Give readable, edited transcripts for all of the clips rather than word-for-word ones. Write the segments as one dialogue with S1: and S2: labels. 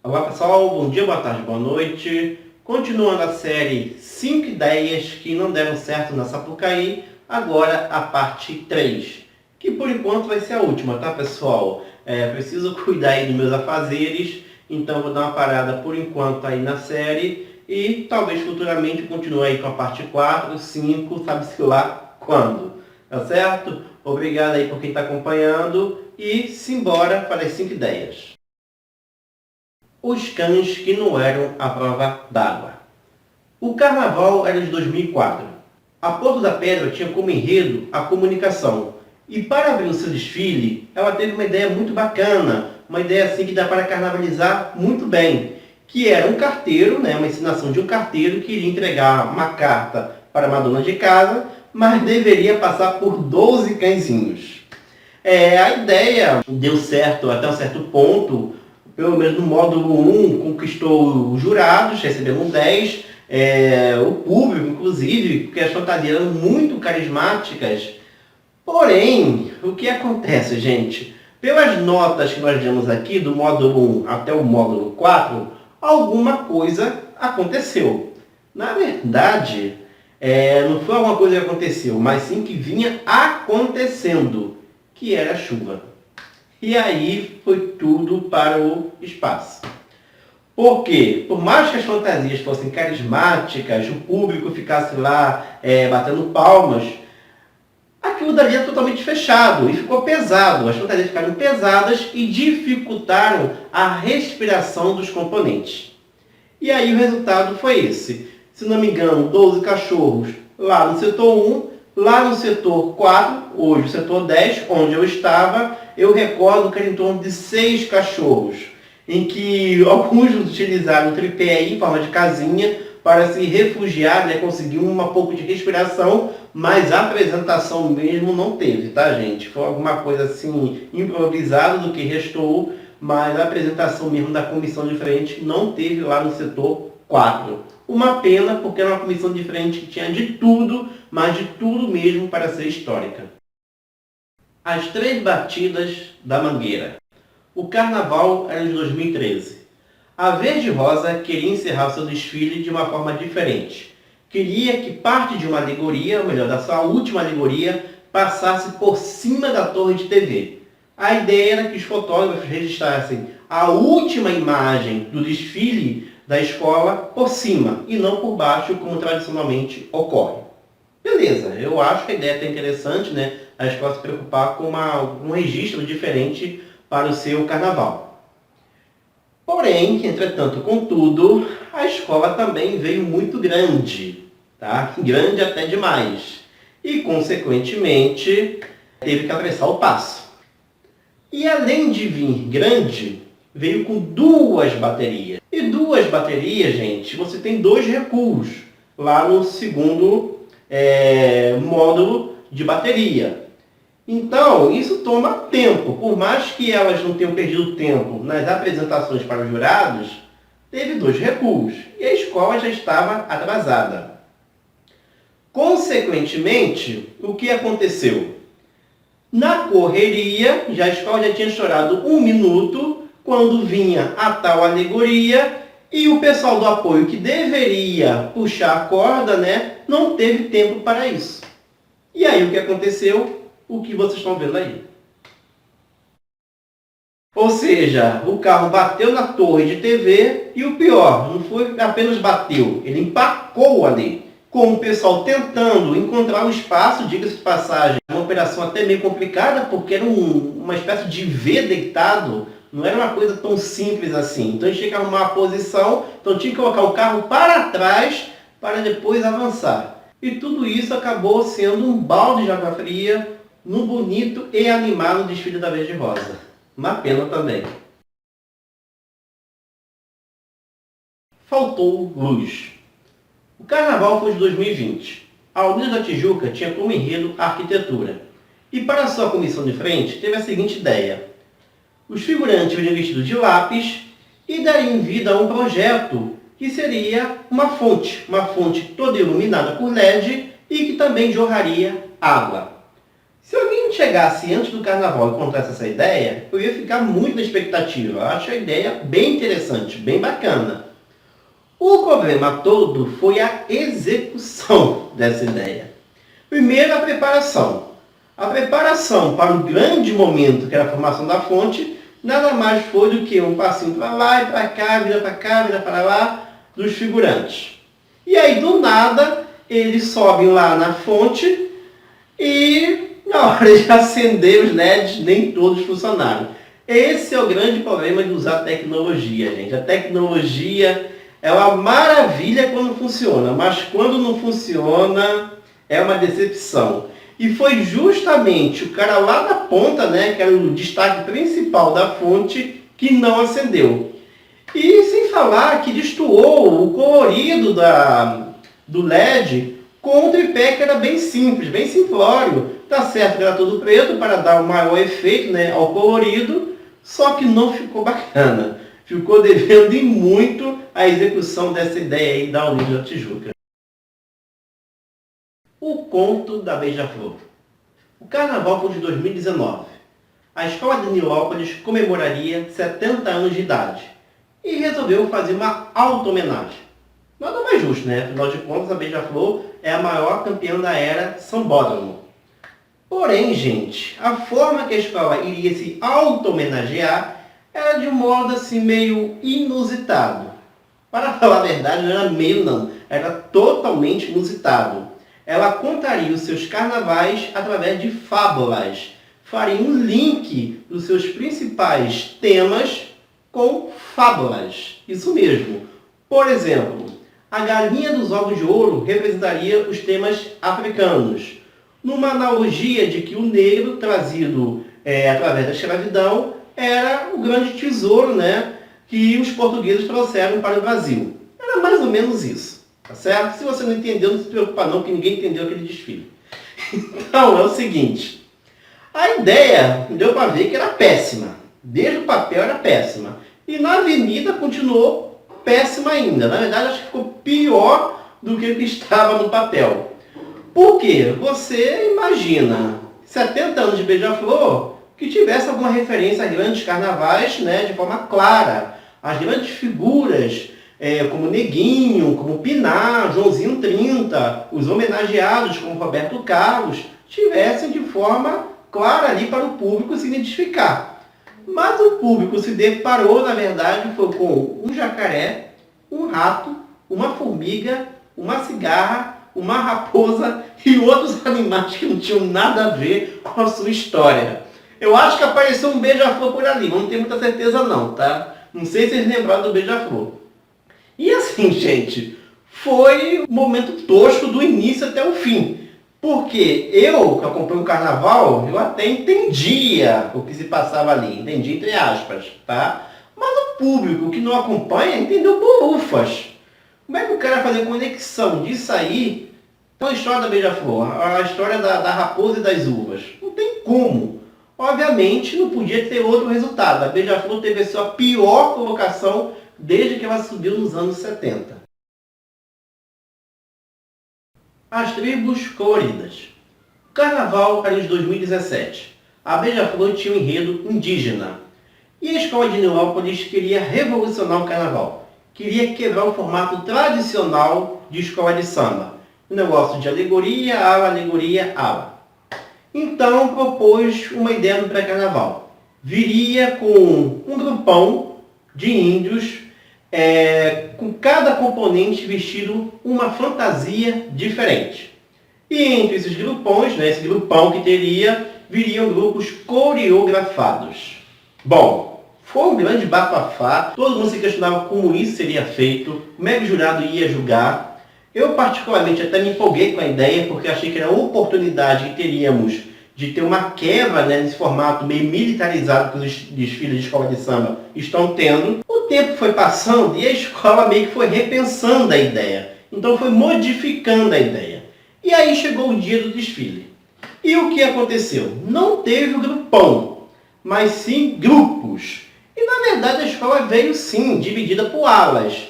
S1: Olá pessoal, bom dia, boa tarde, boa noite. Continuando a série 5 ideias que não deram certo na Sapucaí, agora a parte 3, que por enquanto vai ser a última, tá pessoal? Preciso cuidar aí dos meus afazeres, então vou dar uma parada por enquanto aí na série e talvez futuramente continue aí com a parte 4, 5, sabe-se lá quando, tá certo? Obrigado aí por quem está acompanhando e simbora para as 5 ideias. Os cães que não eram à prova d'água. O carnaval era de 2004. A Porto da Pedra tinha como enredo a comunicação. E para abrir o seu desfile, ela teve uma ideia muito bacana, uma ideia assim que dá para carnavalizar muito bem, que era um carteiro, uma encenação de um carteiro que iria entregar uma carta para uma dona de casa, mas deveria passar por 12 cãezinhos. A ideia deu certo até um certo ponto. Pelo menos no módulo 1, conquistou os jurados, recebendo 10, o público, inclusive, porque as fantasias eram muito carismáticas. Porém, o que acontece, gente? Pelas notas que nós vemos aqui, do módulo 1 até o módulo 4, alguma coisa aconteceu. Na verdade, não foi alguma coisa que aconteceu, mas sim que vinha acontecendo, que era a chuva. E aí foi tudo para o espaço. Por quê? Por mais que as fantasias fossem carismáticas, o público ficasse lá batendo palmas, aquilo dali era totalmente fechado e ficou pesado. As fantasias ficaram pesadas e dificultaram a respiração dos componentes. E aí o resultado foi esse. Se não me engano, 12 cachorros lá no setor 1, lá no setor 4, hoje o setor 10, onde eu estava, eu recordo que era em torno de 6 cachorros, em que alguns utilizaram o tripé em forma de casinha para se refugiar, conseguir um pouco de respiração, mas a apresentação mesmo não teve, tá gente? Foi alguma coisa assim improvisada do que restou, mas a apresentação mesmo da comissão de frente não teve lá no setor 4. Uma pena, porque era uma comissão diferente que tinha de tudo, mas de tudo mesmo para ser histórica. As 3 batidas da Mangueira. O carnaval era de 2013. A Verde Rosa queria encerrar seu desfile de uma forma diferente. Queria que parte de uma alegoria, ou melhor, da sua última alegoria, passasse por cima da torre de TV. A ideia era que os fotógrafos registrassem a última imagem do desfile da escola por cima e não por baixo, como tradicionalmente ocorre. Beleza, eu acho que a ideia é até interessante, a escola se preocupar com um registro diferente para o seu carnaval. Porém, entretanto, contudo, a escola também veio muito grande, tá? Grande até demais. E, consequentemente, teve que atravessar o passo. E além de vir grande, veio com 2 baterias. E 2 baterias, gente, você tem 2 recuos lá no segundo módulo de bateria. Então, isso toma tempo. Por mais que elas não tenham perdido tempo nas apresentações para os jurados, teve 2 recuos. E a escola já estava atrasada. Consequentemente, o que aconteceu? Na correria, a escola já tinha chorado 1 minuto, quando vinha a tal alegoria, e o pessoal do apoio que deveria puxar a corda, não teve tempo para isso. E aí o que aconteceu? O que vocês estão vendo aí. Ou seja, o carro bateu na torre de TV e o pior, não foi apenas bateu, ele empacou ali, com o pessoal tentando encontrar um espaço, diga-se de passagem, uma operação até meio complicada, porque era uma espécie de V deitado, não era uma coisa tão simples assim. Então a gente tinha que arrumar a posição, então tinha que colocar o carro para trás para depois avançar. E tudo isso acabou sendo um balde de água fria no bonito e animado desfile da Verde Rosa. Uma pena também. Faltou luz. O carnaval foi de 2020. A União da Tijuca tinha como enredo a arquitetura. E para sua comissão de frente, teve a seguinte ideia. Os figurantes viriam vestidos de lápis e dariam vida a um projeto que seria uma fonte toda iluminada por LED e que também jorraria água. Se alguém chegasse antes do carnaval e contasse essa ideia, eu ia ficar muito na expectativa. Eu acho a ideia bem interessante, bem bacana. O problema todo foi a execução dessa ideia. Primeiro, a preparação. A preparação para o grande momento, que era a formação da fonte, nada mais foi do que um passinho para lá e para cá, vira para cá, vira para lá, dos figurantes. E aí, do nada, eles sobem lá na fonte e, na hora de acender os LEDs, nem todos funcionaram. Esse é o grande problema de usar tecnologia, gente. A tecnologia é uma maravilha quando funciona, mas quando não funciona, é uma decepção. E foi justamente o cara lá na ponta, né, que era o destaque principal da fonte, que não acendeu. E sem falar que destoou o colorido do LED com um tripé que era bem simples, bem simplório. Tá certo que era todo preto para dar um maior efeito, né, ao colorido, só que não ficou bacana. Ficou devendo e muito a execução dessa ideia aí da União da Tijuca. O conto da Beija-Flor. O carnaval foi de 2019. A escola de Nilópolis comemoraria 70 anos de idade e resolveu fazer uma auto-homenagem. Nada mais justo, né? Afinal de contas, a Beija-Flor é a maior campeã da era Sambódromo. Porém, gente, a forma que a escola iria se auto-homenagear era de um modo assim meio inusitado. Para falar a verdade, não era meio não, era totalmente inusitado. Ela contaria os seus carnavais através de fábulas. Faria um link dos seus principais temas com fábulas. Isso mesmo. Por exemplo, a galinha dos ovos de ouro representaria os temas africanos, numa analogia de que o negro, trazido através da escravidão, era o grande tesouro, né, que os portugueses trouxeram para o Brasil. Era mais ou menos isso. Tá certo? Se você não entendeu, não se preocupa não, que ninguém entendeu aquele desfile. Então, é o seguinte. A ideia deu para ver que era péssima. Desde o papel era péssima. E na avenida continuou péssima ainda. Na verdade, acho que ficou pior do que o que estava no papel. Por quê? Você imagina 70 anos de Beija-Flor que tivesse alguma referência a grandes carnavais, né, de forma clara. As grandes figuras como Neguinho, como Pinar, Joãozinho 30, os homenageados como Roberto Carlos, tivessem de forma clara ali para o público se identificar. Mas o público se deparou, na verdade, foi com um jacaré, um rato, uma formiga, uma cigarra, uma raposa e outros animais que não tinham nada a ver com a sua história. Eu acho que apareceu um beija-flor por ali, não tenho muita certeza não, tá? Não sei se vocês lembraram do beija-flor. E assim, gente, foi um momento tosco do início até o fim. Porque eu, que acompanho o carnaval, eu até entendia o que se passava ali. Entendi entre aspas, tá? Mas o público que não acompanha entendeu bolufas. Como é que o cara vai fazer conexão disso aí com a história da Beija-Flor, a história da raposa e das uvas? Não tem como. Obviamente, não podia ter outro resultado. A Beija-Flor teve a sua pior colocação desde que ela subiu nos anos 70. As tribos coloridas. O carnaval era de 2017. A Beija-Flor tinha um enredo indígena. E a escola de Nilópolis queria revolucionar o carnaval. Queria quebrar o formato tradicional de escola de samba. Um negócio de alegoria, ala. Então propôs uma ideia no pré-carnaval. Viria com um grupão de índios com cada componente vestido uma fantasia diferente. E entre esses grupões, né, esse grupão que teria, viriam grupos coreografados. Bom, foi um grande bafafá, todo mundo se questionava como isso seria feito, como é que o jurado ia julgar. Eu particularmente até me empolguei com a ideia, porque achei que era uma oportunidade que teríamos de ter uma quebra, né, nesse formato meio militarizado que os desfiles de escola de samba estão tendo. O tempo foi passando e a escola meio que foi repensando a ideia. Então foi modificando a ideia. E aí chegou o dia do desfile. E o que aconteceu? Não teve o grupão, mas sim grupos. E na verdade a escola veio sim, dividida por alas.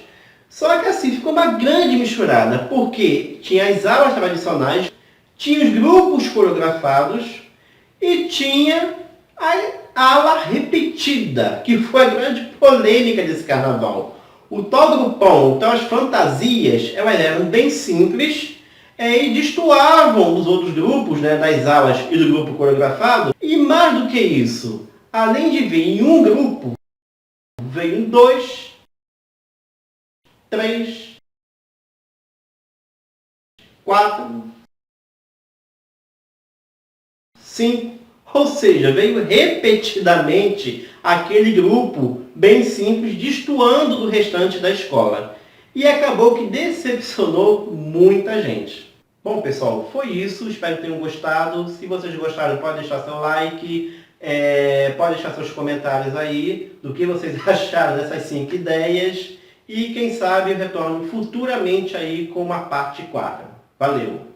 S1: Só que assim ficou uma grande misturada, porque tinha as alas tradicionais, tinha os grupos coreografados e tinha a ala repetida, que foi a grande polêmica desse carnaval. O tal grupão, então as fantasias, elas eram bem simples e destoavam dos outros grupos, né, das alas e do grupo coreografado. E mais do que isso, além de vir em um grupo, veio em 2, 3, 4, 5, ou seja, veio repetidamente aquele grupo bem simples, destoando do restante da escola. E acabou que decepcionou muita gente. Bom, pessoal, foi isso. Espero que tenham gostado. Se vocês gostaram, pode deixar seu like, pode deixar seus comentários aí do que vocês acharam dessas 5 ideias. E quem sabe eu retorno futuramente aí com uma parte 4. Valeu!